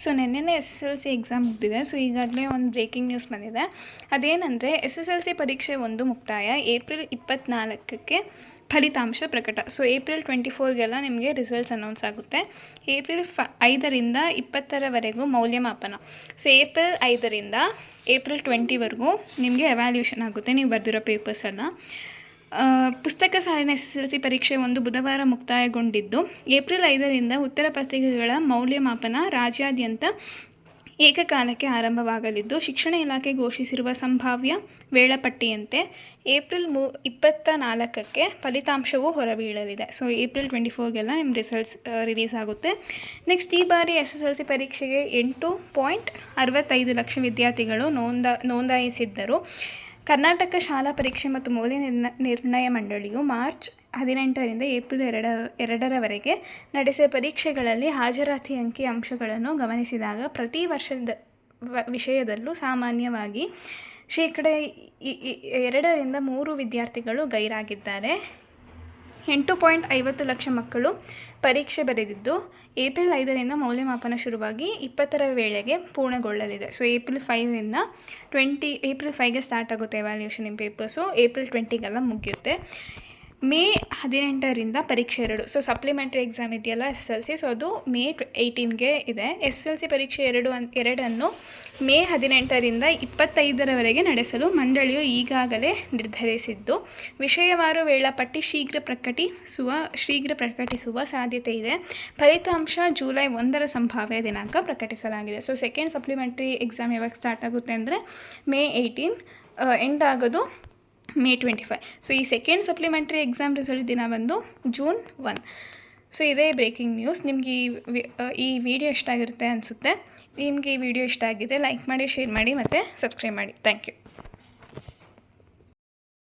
So ನೆನ್ನೆನೇ SSLC exam ಮುಗಿದಿದೆ. So ಈಗಾಗಲೇ ಒಂದು ಬ್ರೇಕಿಂಗ್ ನ್ಯೂಸ್ ಬಂದಿದೆ. ಅದೇನೆಂದರೆ SSLC ಪರೀಕ್ಷೆ 1 ಮುಕ್ತಾಯ ಏಪ್ರಿಲ್ 24ಕ್ಕೆ ಫಲಿತಾಂಶ ಪ್ರಕಟ. ಸೊ ಏಪ್ರಿಲ್ 24ಗೆಲ್ಲ ನಿಮಗೆ ರಿಸಲ್ಟ್ಸ್ ಅನೌನ್ಸ್ ಆಗುತ್ತೆ. ಏಪ್ರಿಲ್ 5ರಿಂದ 20ರವರೆಗೂ ಮೌಲ್ಯಮಾಪನ. ಸೊ ಏಪ್ರಿಲ್ 5ರಿಂದ ಏಪ್ರಿಲ್ 20ವರೆಗೂ ನಿಮಗೆ ಎವ್ಯಾಲ್ಯೂಷನ್ ಆಗುತ್ತೆ ನೀವು ಬರೆದಿರೋ ಪೇಪರ್ಸನ್ನು. ಪುಸ್ತಕ ಸಾಲಿನ SSLC ಪರೀಕ್ಷೆ 1 ಬುಧವಾರ ಮುಕ್ತಾಯಗೊಂಡಿದ್ದು, ಏಪ್ರಿಲ್ 5ರಿಂದ ಉತ್ತರ ಪತ್ರಿಕೆಗಳ ಮೌಲ್ಯಮಾಪನ ರಾಜ್ಯಾದ್ಯಂತ ಏಕಕಾಲಕ್ಕೆ ಆರಂಭವಾಗಲಿದ್ದು, ಶಿಕ್ಷಣ ಇಲಾಖೆ ಘೋಷಿಸಿರುವ ಸಂಭಾವ್ಯ ವೇಳಾಪಟ್ಟಿಯಂತೆ ಏಪ್ರಿಲ್ 24ಕ್ಕೆ ಫಲಿತಾಂಶವು ಹೊರಬೀಳಲಿದೆ. ಸೊ ಏಪ್ರಿಲ್ 24ಗೆಲ್ಲ ನಿಮ್ಮ ರಿಸಲ್ಟ್ಸ್ ರಿಲೀಸ್ ಆಗುತ್ತೆ. ನೆಕ್ಸ್ಟ್ ಈ ಬಾರಿ SSLC ಪರೀಕ್ಷೆಗೆ 8.65 ಲಕ್ಷ ವಿದ್ಯಾರ್ಥಿಗಳು ನೋಂದಾಯಿಸಿದ್ದರು. ಕರ್ನಾಟಕ ಶಾಲಾ ಪರೀಕ್ಷೆ ಮತ್ತು ಮೌಲ್ಯ ನಿರ್ಣಯ ಮಂಡಳಿಯು ಮಾರ್ಚ್ 18ರಿಂದ ಏಪ್ರಿಲ್ 2ರವರೆಗೆ ನಡೆಸಿದ ಪರೀಕ್ಷೆಗಳಲ್ಲಿ ಹಾಜರಾತಿ ಅಂಕಿ ಅಂಶಗಳನ್ನು ಗಮನಿಸಿದಾಗ ಪ್ರತಿ ವರ್ಷದ ವಿಷಯದಲ್ಲೂ ಸಾಮಾನ್ಯವಾಗಿ 2ರಿಂದ 3 ವಿದ್ಯಾರ್ಥಿಗಳು ಗೈರಾಗಿದ್ದಾರೆ. 8.50 ಲಕ್ಷ ಮಕ್ಕಳು ಪರೀಕ್ಷೆ ಬರೆದಿದ್ದು, ಏಪ್ರಿಲ್ 5ರಿಂದ ಮೌಲ್ಯಮಾಪನ ಶುರುವಾಗಿ 20ರ ವೇಳೆಗೆ ಪೂರ್ಣಗೊಳ್ಳಲಿದೆ. ಸೊ ಏಪ್ರಿಲ್ 5ಗೆ ಸ್ಟಾರ್ಟ್ ಆಗುತ್ತೆ ಎವ್ಯಾಲ್ಯೂಷನ್ ಇನ್ ಪೇಪರ್ಸು. ಏಪ್ರಿಲ್ 20ಗೆಲ್ಲ ಮುಗಿಯುತ್ತೆ. ಮೇ 18ರಿಂದ ಪರೀಕ್ಷೆ 2. ಸೊ ಸಪ್ಲಿಮೆಂಟ್ರಿ ಎಕ್ಸಾಮ್ ಇದೆಯಲ್ಲ SSLC, ಸೊ ಅದು ಮೇ 18ಗೆ ಇದೆ. SSLC ಪರೀಕ್ಷೆ 2ಅನ್ನು ಮೇ 18ರಿಂದ 25ರವರೆಗೆ ನಡೆಸಲು ಮಂಡಳಿಯು ಈಗಾಗಲೇ ನಿರ್ಧರಿಸಿದ್ದು, ವಿಷಯವಾರು ವೇಳಾಪಟ್ಟಿ ಶೀಘ್ರ ಪ್ರಕಟಿಸುವ ಸಾಧ್ಯತೆ ಇದೆ. ಫಲಿತಾಂಶ ಜುಲೈ 1ರ ಸಂಭಾವ್ಯ ದಿನಾಂಕ ಪ್ರಕಟಿಸಲಾಗಿದೆ. ಸೊ ಸೆಕೆಂಡ್ ಸಪ್ಲಿಮೆಂಟ್ರಿ ಎಕ್ಸಾಮ್ ಯಾವಾಗ ಸ್ಟಾರ್ಟ್ ಆಗುತ್ತೆ ಅಂದರೆ ಮೇ 18, ಎಂಡ್ ಆಗೋದು ಮೇ 25. ಸೊ ಈ ಸೆಕೆಂಡ್ ಸಪ್ಲಿಮೆಂಟ್ರಿ ಎಕ್ಸಾಮ್ ರಿಸಲ್ಟ್ ದಿನ ಬಂದು ಜೂನ್ 1. ಸೊ ಇದೇ ಬ್ರೇಕಿಂಗ್ ನ್ಯೂಸ್. ನಿಮಗೆ ಈ ವಿಡಿಯೋ ಇಷ್ಟ ಆಗಿರುತ್ತೆ ಅನಿಸುತ್ತೆ. ನಿಮಗೆ ಈ ವಿಡಿಯೋ ಇಷ್ಟ ಆಗಿದೆ ಲೈಕ್ ಮಾಡಿ, ಶೇರ್ ಮಾಡಿ ಮತ್ತು ಸಬ್ಸ್ಕ್ರೈಬ್ ಮಾಡಿ. Thank you.